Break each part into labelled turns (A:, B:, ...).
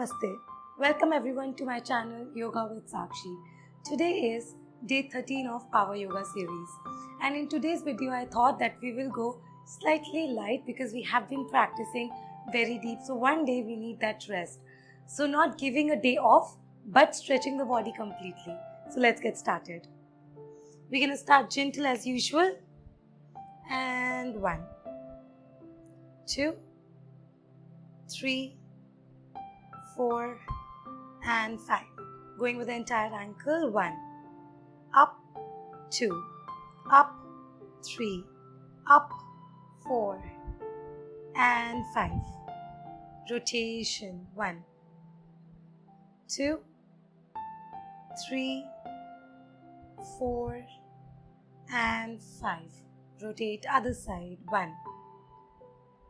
A: Namaste. Welcome everyone to my channel Yoga with Sakshi. Today is day 13 of Power Yoga series. And in today's video I thought that we will go slightly light because we have been practicing very deep. So one day we need that rest. So not giving a day off but stretching the body completely. So let's get started. We're going to start gentle as usual. And 1, 2, 3, 4 and 5. Going with the entire ankle. 1, up, 2, up, 3, up, 4 and 5. Rotation. 1, 2, 3, 4 and 5. Rotate other side. 1,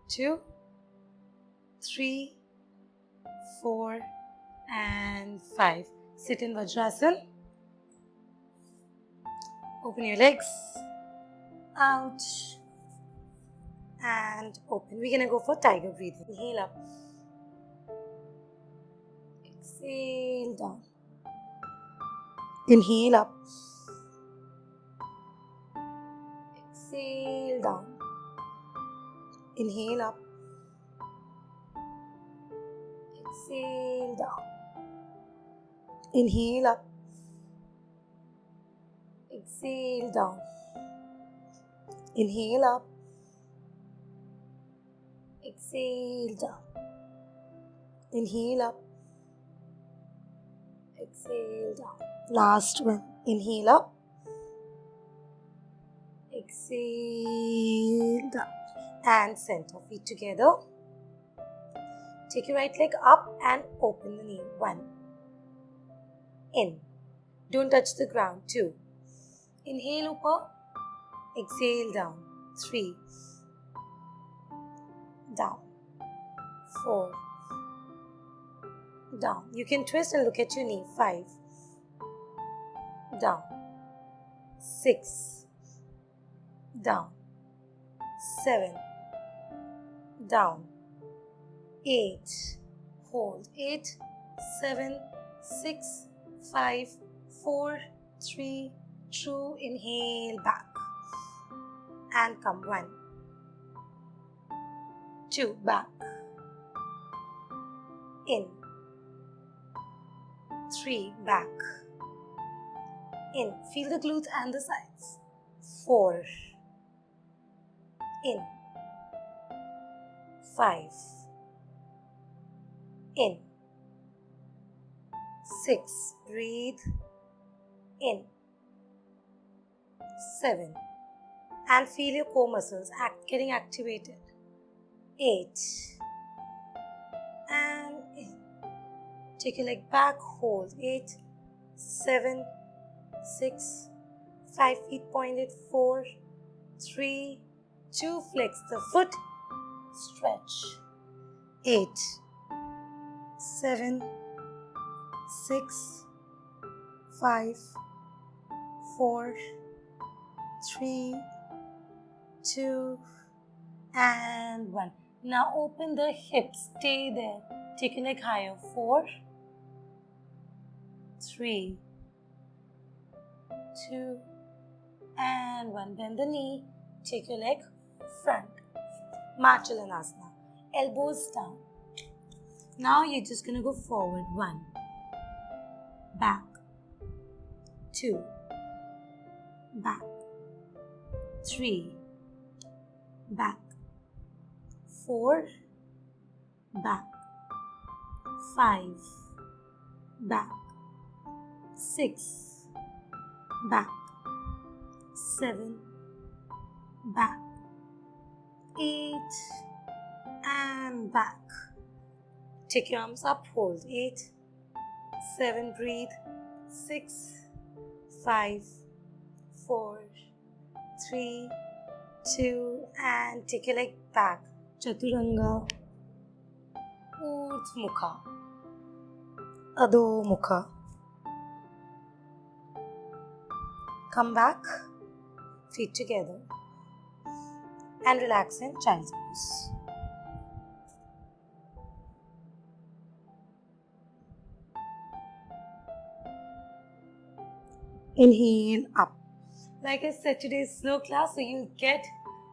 A: 2, 3, 4 and 5. Sit in Vajrasana. Open your legs. Out and open. We're going to go for tiger breathing. Inhale up. Exhale down. Inhale up. Exhale down. Inhale up. Exhale down. Inhale up. Exhale down. Inhale up. Exhale down. Inhale up. Exhale down. Last one. Inhale up. Exhale down. And center. Feet together. Take your right leg up and open the knee. 1. In. Don't touch the ground. 2. Inhale upper. Exhale down. 3. Down. 4. Down. You can twist and look at your knee. 5. Down. 6. Down. 7. Down. 8. Hold. 8, 7, 6, 5, 4, 3, 2. Inhale back. And come. 1, 2. Back. In. 3. Back. In. Feel the glutes and the sides. 4. In. 5. In. 6. Breathe. In. 7. And feel your core muscles getting activated. 8. And in. Take your leg back. Hold. 8, 7, 6, 5 feet pointed. 4, 3, 2. Flex the foot. Stretch. 8, 7, 6, 5, 4, 3, 2 and 1. Now open the hips. Stay there. Take your leg higher. 4, 3, 2 and 1. Bend the knee. Take your leg front. Marchalanasana. Elbows down. Now you're just going to go forward. 1. Back. 2. Back. 3. Back. 4. Back. 5. Back. 6. Back. 7. Back. 8. And back. Take your arms up, hold. 8, 7, breathe. 6, 5, 4, 3, 2 and take your leg back. Chaturanga. Urdhmukha. Adhomukha. Come back. Feet together. And relax in child's pose. Inhale up. Like I said, today's slow class, so you'll get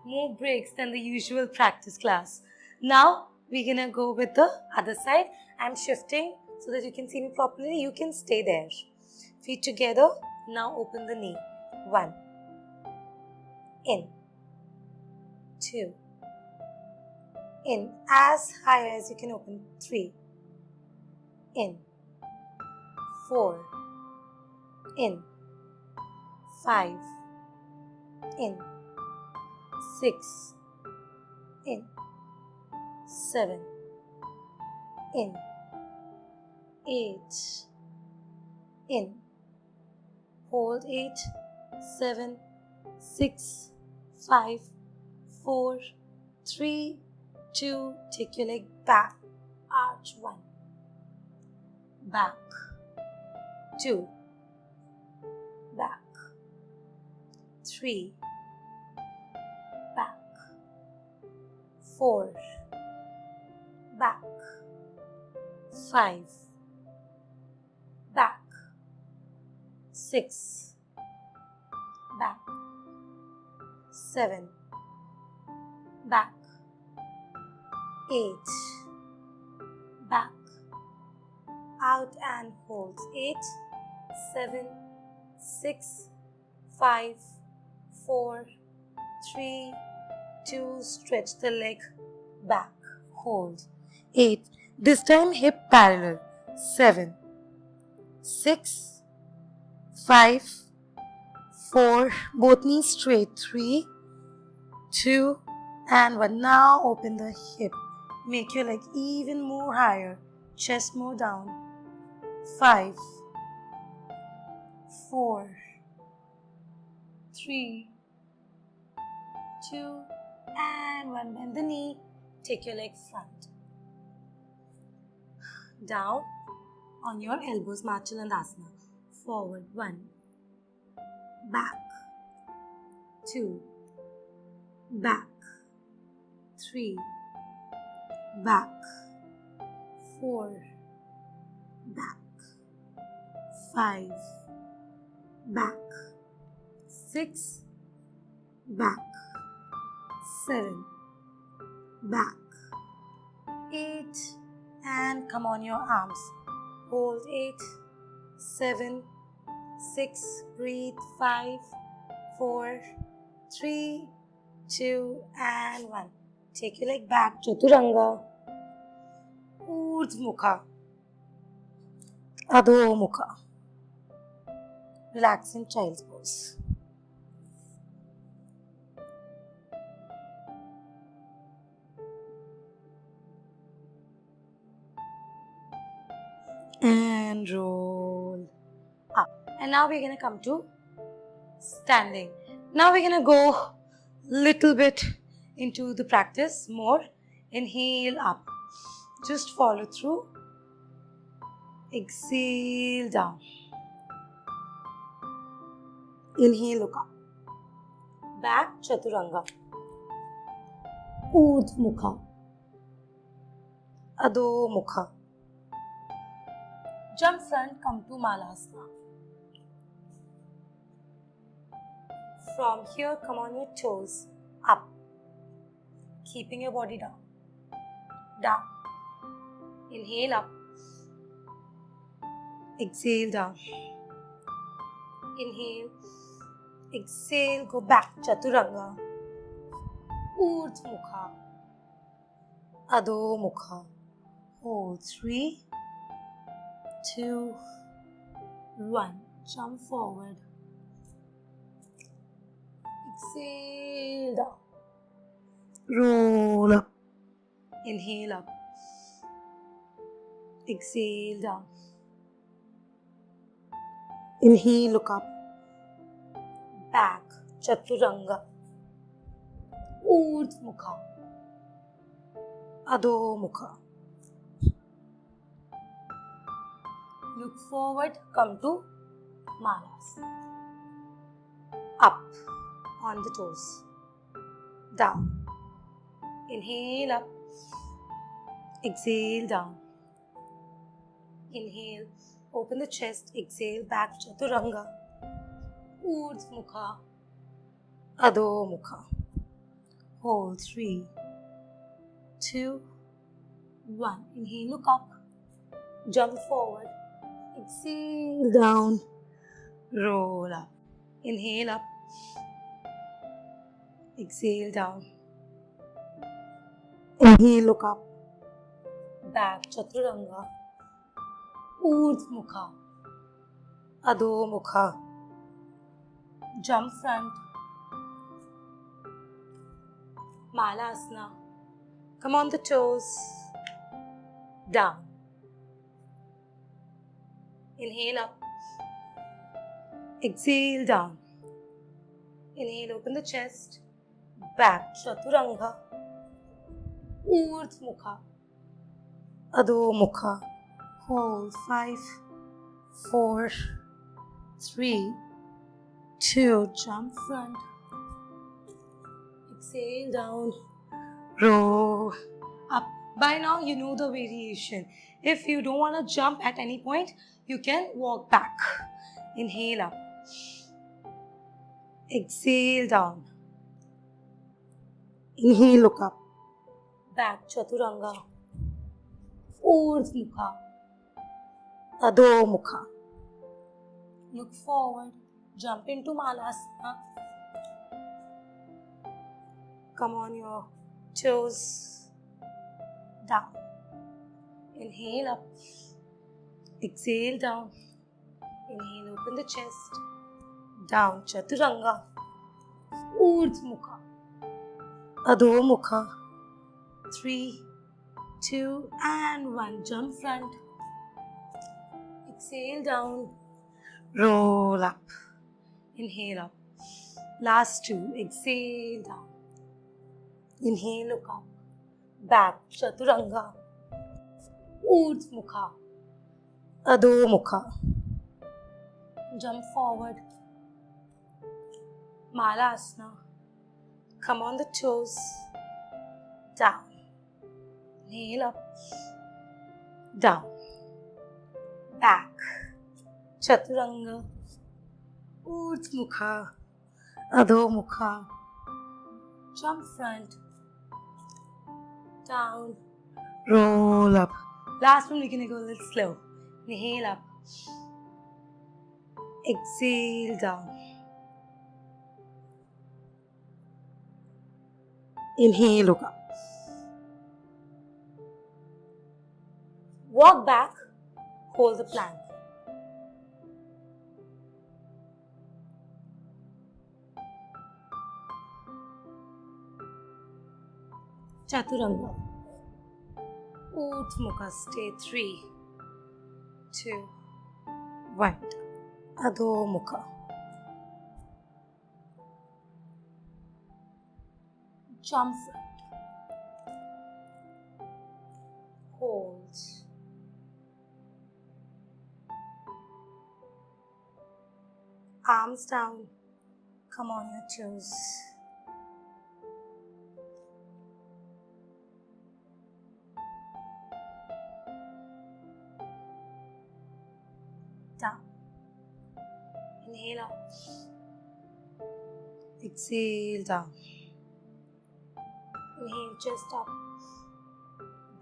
A: more breaks than the usual practice class. Now, we're gonna go with the other side. I'm shifting so that you can see me properly. You can stay there. Feet together. Now open the knee. 1. In. 2. In. As high as you can open. 3. In. 4. In. 5. In. 6. In. 7. In. 8. In. Hold 8. 7. 6. 5. 4. 3. 2. Take your leg back. Arch 1. Back. 2. Back. 3. Back. 4. Back. 5. Back. 6. Back. 7. Back. 8. Back. Out and hold. 8, 7, 6, 5, 4, 3, 2. Stretch the leg back. Hold. 8. This time hip parallel. 7, 6, 5, 4. Both knees straight. 3, 2, and 1. Now open the hip. Make your leg even more higher. Chest more down. 5, 4, 3, 2, and 1. Bend the knee. Take your leg front. Down on your elbows. Machalandasana. Forward. 1. Back. 2. Back. 3. Back. 4. Back. 5. Back. 6. Back. 7. Back. 8. And come on your arms. Hold 8. 7. 6. Breathe. 5. 4. 3. 2 and 1. Take your leg back. Chaturanga. Urdhva Mukha. Adho Mukha. Relax in child's pose. And roll up. And now we're going to come to standing. Now we're going to go little bit into the practice more. Inhale up. Just follow through. Exhale down. Inhale, look up. Back, Chaturanga. Urdhva Mukha. Adho Mukha. Jump front, come to Malasana. From here, come on your toes. Up. Keeping your body down. Down. Inhale up. Exhale down. Inhale. Exhale. Go back. Chaturanga. Urdhva Mukha. Adho Mukha. Hold. 3, 2, 1. Jump forward. Exhale down. Roll up. Inhale up. Exhale down. Inhale, look up. Back. Chaturanga. Urdhva Mukha. Adho Mukha. Look forward. Come to Malasana. Up on the toes. Down. Inhale up. Exhale down. Inhale. Open the chest. Exhale back. Chaturanga. Urdhva Mukha, Adho Mukha. Hold 3, 2, 1. Inhale, look up. Jump forward. Exhale, down. Roll up. Inhale up. Exhale, down. Inhale, look up. Back, Chaturanga. Urdhva Mukha, Adho Mukha. Jump front. Malasana. Come on the toes. Down. Inhale up. Exhale, down. Inhale, open the chest. Back, Chaturanga. Urdhva Mukha, Adho Mukha. Hold 5, 4, 3, 2. Jump front. Exhale, down. Roll up. By now you know the variation. If you don't want to jump at any point, you can walk back. Inhale up. Exhale, down. Inhale, look up. Back, Chaturanga. Urdhva Mukha, Adho Mukha. Look forward. Jump into Malasana. Come on your toes. Down. Inhale up. Exhale, down. Inhale, open the chest. Down, Chaturanga. Urdhva Mukha, Adho Mukha. 3, 2, and 1. Jump front. Exhale, down. Roll up. Inhale up. Last 2. Exhale, down. Inhale, look up. Back, Chaturanga. Urdhva Mukha, Adho Mukha. Jump forward. Malasana. Come on the toes. Down. Inhale up. Down. Back. Chaturanga. Urdhva Mukha, Adho Mukha. Jump front. Down. Roll up. Last one, we're going to go a little slow. Inhale up. Exhale, down. Inhale, look up. Walk back. Hold the plank. Chaturanga. Urdhva Mukha, stay 3, 2, 1. Adho Mukha. Jump front. Hold. Arms down. Come on your toes. Down. Inhale up. Exhale, down. Inhale, chest up.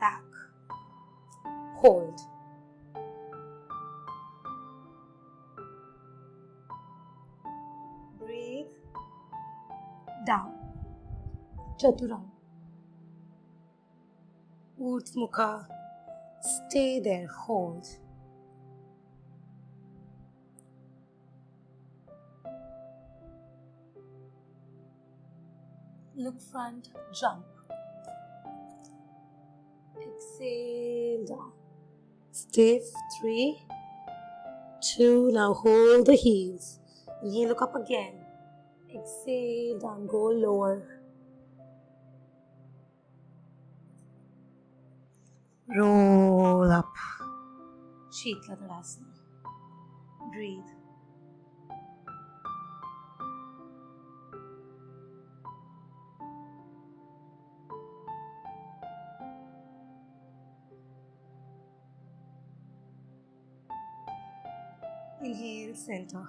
A: Back. Hold. Breathe. Down. Chaturanga. Urdhva Mukha. Stay there. Hold. Look front, jump. Exhale, down. Stiff, 3, 2, now hold the heels. Inhale, look up again. Exhale, down, go lower. Roll up. Shikla Tadasana. Breathe. Inhale, center.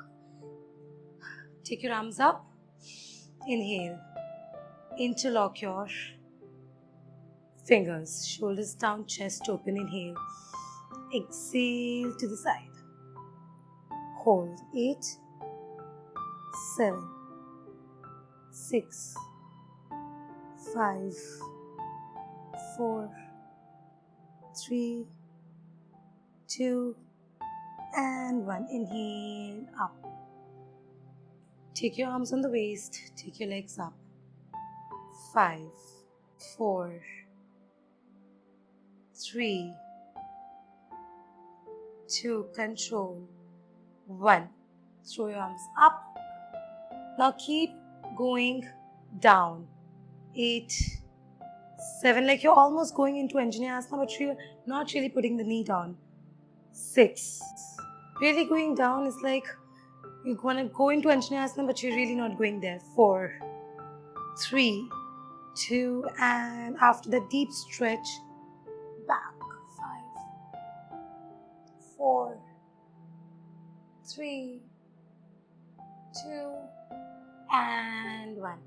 A: Take your arms up. Inhale. Interlock your fingers. Shoulders down, chest open. Inhale. Exhale to the side. Hold. 8, 7, 6, 5, 4, 3, 2, and 1. Inhale, up. Take your arms on the waist. Take your legs up. 5, 4, 3, 2, control. 1. Throw your arms up. Now keep going down. 8, 7, like you're almost going into Anjaneyasana, but you're not really putting the knee down. 6. Really going down is like you're going to go into Anjaneyasana, but you're really not going there. 4, 3, 2, and after the deep stretch, back. 5, 4, 3, 2, and 1.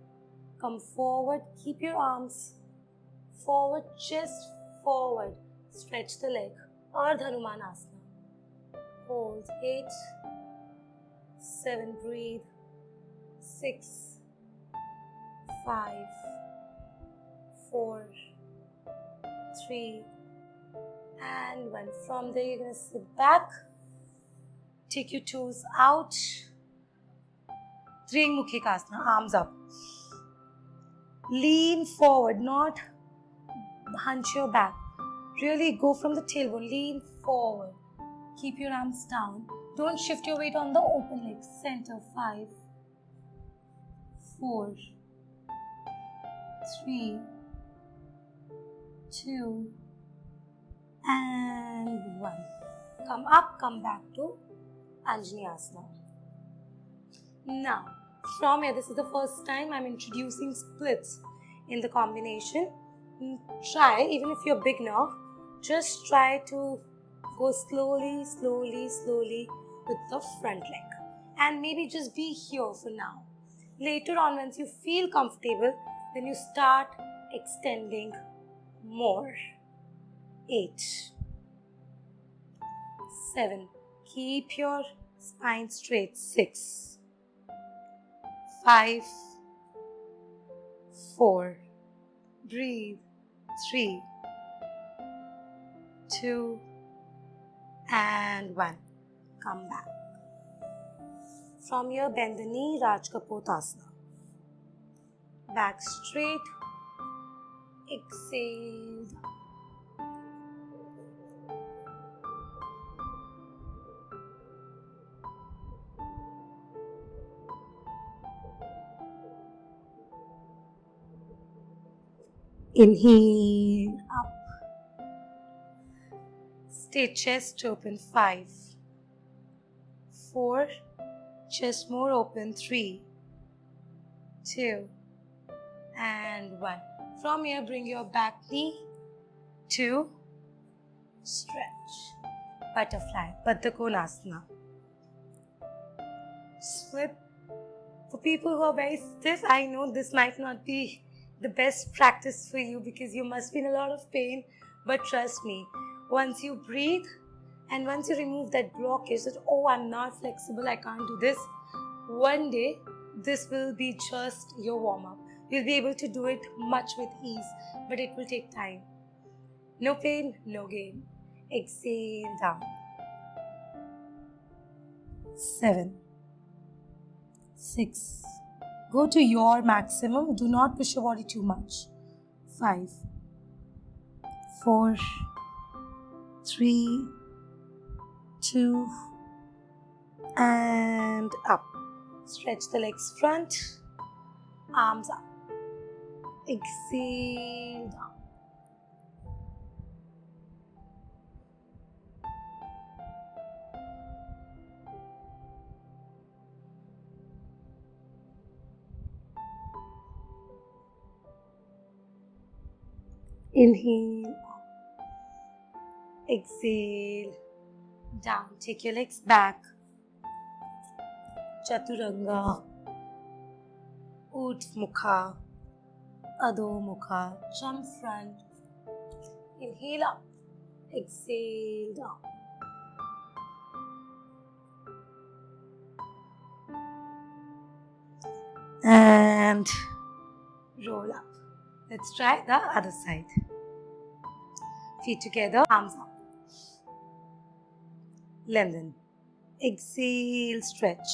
A: Come forward, keep your arms forward, chest forward. Stretch the leg. Ardha Hanumanasana. Hold. 8, 7, breathe. 6, 5, 4, 3, and 1. From there, you're going to sit back. Take your toes out. Triangmukhi Asana, arms up. Lean forward, not hunch your back. Really go from the tailbone, lean forward. Keep your arms down. Don't shift your weight on the open legs. Center. 5, 4, 3, 2, and 1. Come up, come back to Anjaneyasana. Now, from here, this is the first time I'm introducing splits in the combination. Try, even if you're a beginner, just try to go slowly, slowly, slowly with the front leg. And maybe just be here for now. Later on, once you feel comfortable, then you start extending more. 8, 7. Keep your spine straight. 6, 5, 4. Breathe. 3, 2, and 1. Come back. From here, bend the knee, Rajkapotasana. Back straight. Exhale. Inhale, up. Stay chest open. 5, 4, chest more open. 3, 2, and 1. From here, bring your back knee to stretch. Butterfly, Baddha Konasana. Flip. For people who are very stiff, I know this might not be the best practice for you because you must be in a lot of pain, but trust me, once you breathe and once you remove that blockage that, oh, I'm not flexible, I can't do this, one day this will be just your warm-up. You'll be able to do it much with ease, but it will take time. No pain, no gain. Exhale down. 7, 6. Go to your maximum. Do not push your body too much. 5, 4, 3, 2, and up. Stretch the legs front, arms up. Exhale down. Inhale, exhale, down. Take your legs back. Chaturanga. Utmukha, Adho Mukha, jump front. Inhale up, exhale down. And roll up. Let's try the other side. Feet together, arms up. Lengthen. Exhale, stretch.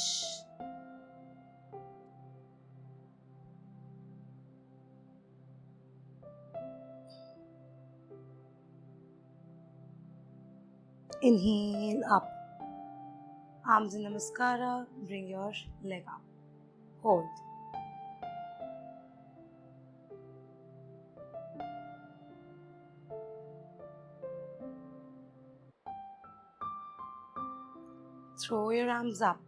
A: Inhale up. Arms in namaskara. Bring your leg up. Hold. Throw your arms up.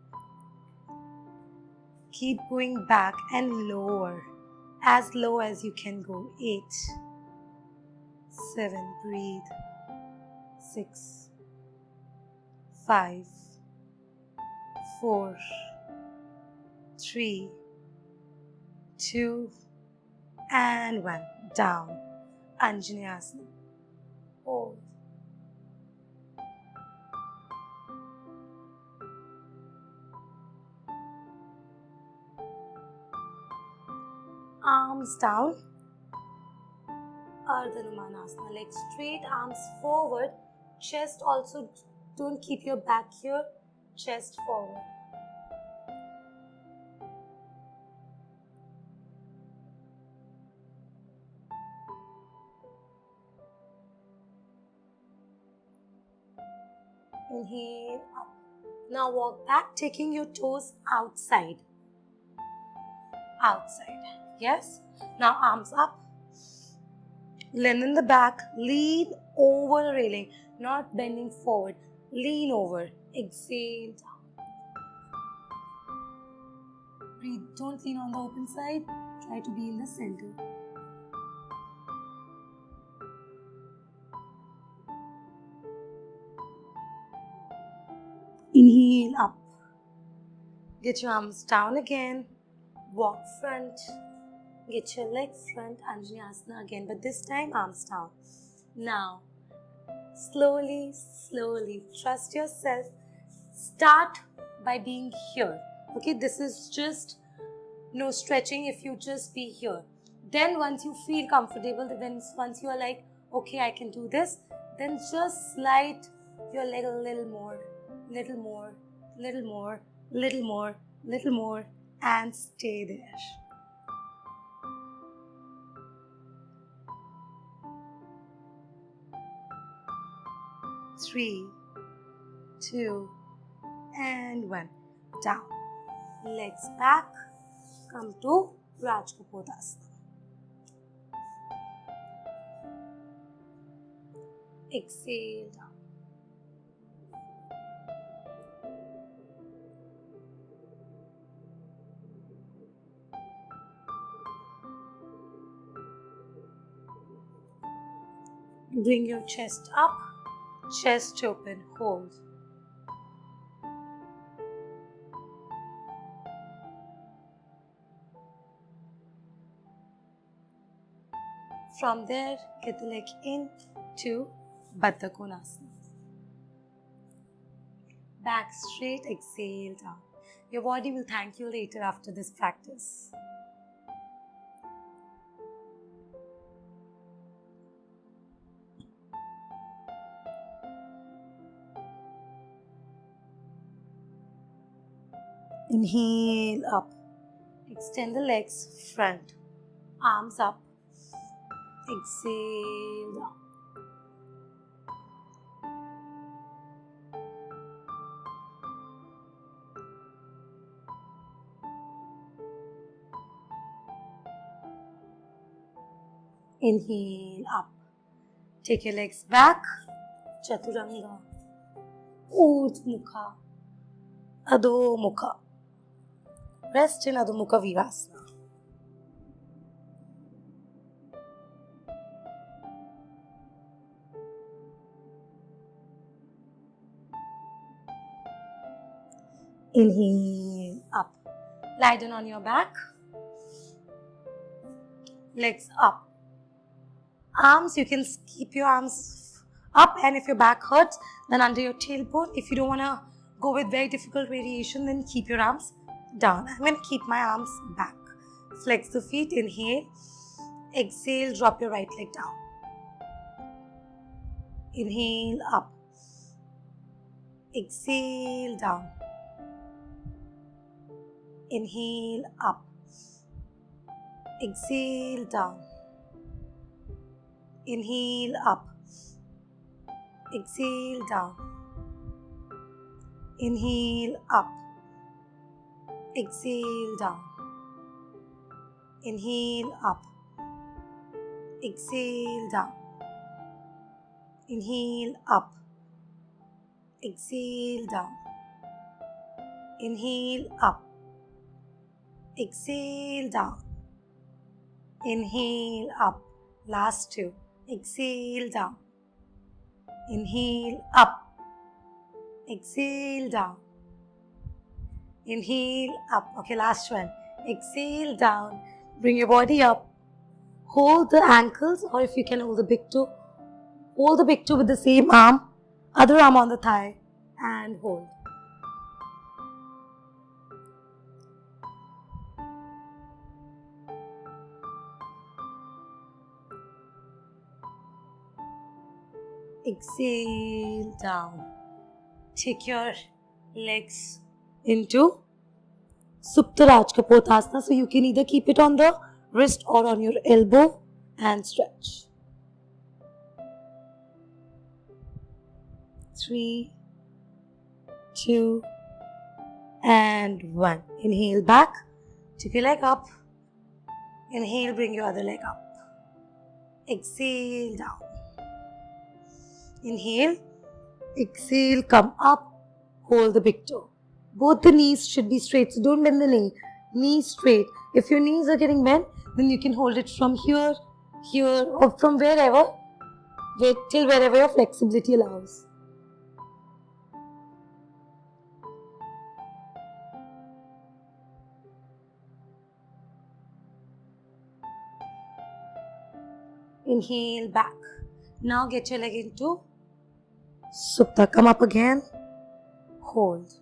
A: Keep going back and lower. As low as you can go. 8, 7, breathe. 6, 5, 4, 3, 2, and 1. Down. Anjaneyasana. Hold. Arms down. Ardha Numanasana. Legs straight, arms forward. Chest also, don't keep your back here. Chest forward. Inhale up. Now walk back, taking your toes outside. Outside. Yes? Now arms up. Lengthen the back. Lean over the railing. Not bending forward. Lean over. Exhale down. Breathe. Don't lean on the open side. Try to be in the center. Inhale up. Get your arms down again. Walk front. Get your leg front. Anjaneyasana again. But this time arms down. Now, slowly, slowly. Trust yourself. Start by being here. Okay, this is just no stretching if you just be here. Then once you feel comfortable, then once you are like, okay, I can do this, then just slide your leg a little more, little more, little more, little more, little more, and stay there. Three, 2, and 1. Down. Legs back. Come to Rajkapotasana. Exhale down. Bring your chest up, chest open, hold. From there, get the leg in to Baddha Konasana. Back straight, exhale down. Your body will thank you later after this practice. Inhale up. Extend the legs front. Arms up. Exhale down. Inhale up. Take your legs back. Chaturanga. Utmukha. Adho Mukha. Rest in Adho Mukha Virasana. Inhale up. Lie down on your back. legs up. Arms, you can keep your arms up, and if your back hurts, then under your tailbone. If you don't want to go with very difficult variation, then keep your arms down. I'm going to keep my arms back. Flex the feet, inhale. Exhale, drop your right leg down. Inhale, up. Exhale, down. Inhale, up. Exhale, down. Inhale, up. Exhale, down. Inhale, up. Exhale, down. Inhale, up. Exhale, down. Inhale, up. Exhale, down. Inhale, up. Exhale, down. Inhale, up. Last two. Exhale, down. Inhale, up. Exhale, down. Inhale, up. Okay, last one. Exhale, down. Bring your body up. Hold the ankles, or if you can hold the big toe, hold the big toe with the same arm, other arm on the thigh, and hold. Exhale, down. Take your legs into Supta Raj Kapotasana. So you can either keep it on the wrist or on your elbow and stretch. 3, 2, and 1. Inhale back. Take your leg up. Inhale, bring your other leg up. Exhale, down. Inhale. Exhale, come up. Hold the big toe. Both the knees should be straight, so don't bend the knee. Knees straight. If your knees are getting bent, then you can hold it from here, here, or from wherever, till wherever your flexibility allows. Inhale, back. Now get your leg into Supta. Come up again. Hold.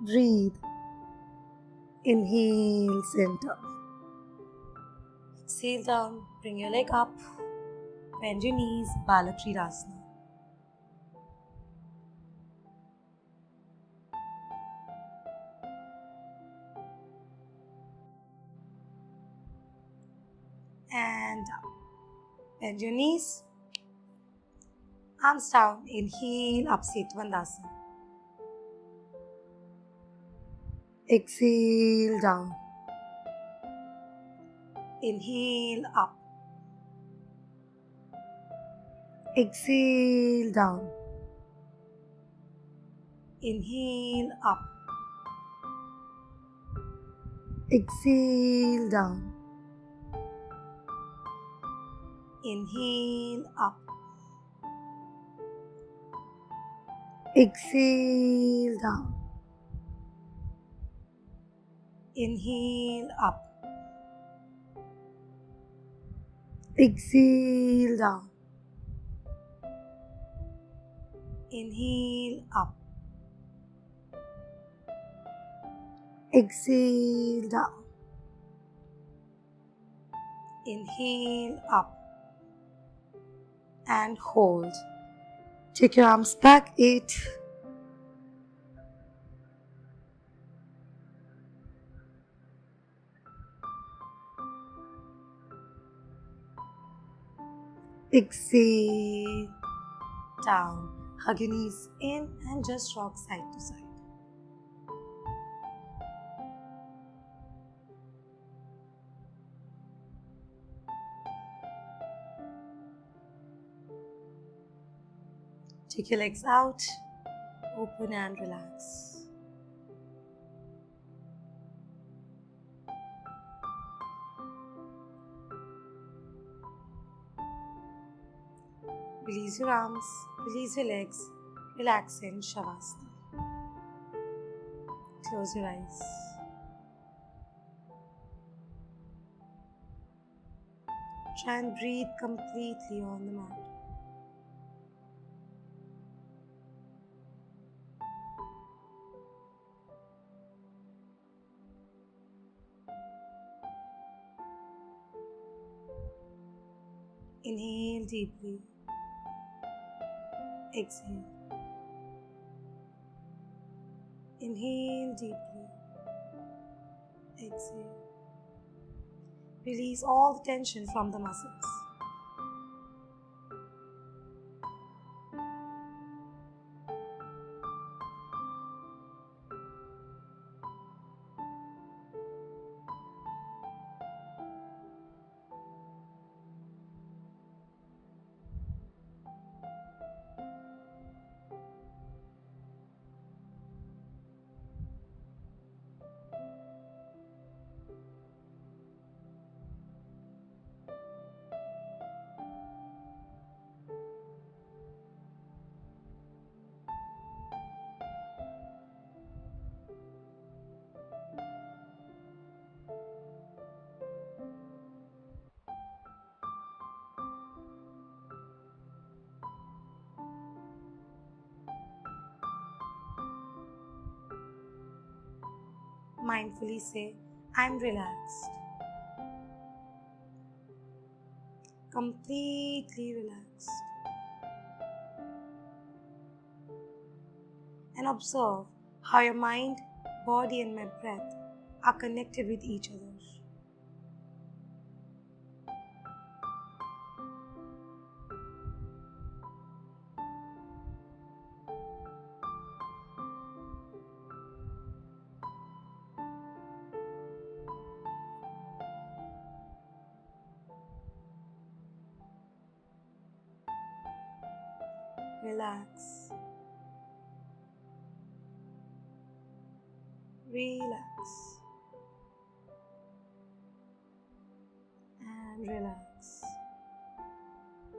A: Breathe. Inhale, center. Exhale down. Bring your leg up. Bend your knees. Balak Trikonasana. And down. Bend your knees. Arms down. Inhale, up, Setwandasana. Exhale, down. Inhale, up. Exhale, down. Inhale, up. Exhale, down. Inhale, up. Exhale, down. Inhale, up. Exhale, down. Inhale, up. Exhale, down. Inhale, up. And hold. Take your arms back. 8. Exhale, down. Hug your knees in and just rock side to side. Take your legs out, open and relax. Release your arms, release your legs, relax in Shavasana. close your eyes. Try and breathe completely on the mat. Inhale deeply. Exhale. Inhale deeply. Exhale. Release all the tension from the muscles. Mindfully say, I'm relaxed. Completely relaxed. And observe how your mind, body, and my breath are connected with each other. Relax. Relax. And relax.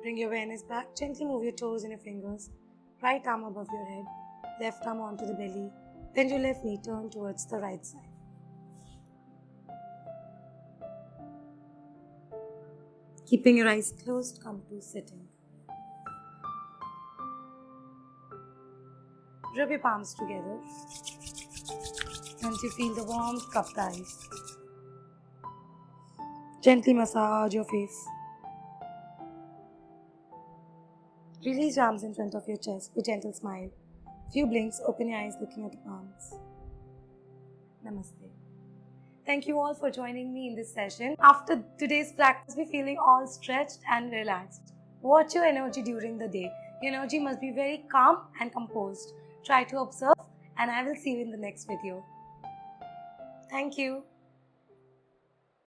A: Bring your awareness back. Gently move your toes and your fingers. Right arm above your head. Left arm onto the belly. Bend your left knee. Turn towards the right side. Keeping your eyes closed, come to sitting. Rub your palms together. Once you feel the warmth, cup the eyes. Gently massage your face. Release your arms in front of your chest with gentle smile. Few blinks, open your eyes looking at the palms. Namaste. Thank you all for joining me in this session. After today's practice, be feeling all stretched and relaxed. Watch your energy during the day. Your energy must be very calm and composed. Try to observe, and I will see you in the next video. Thank you.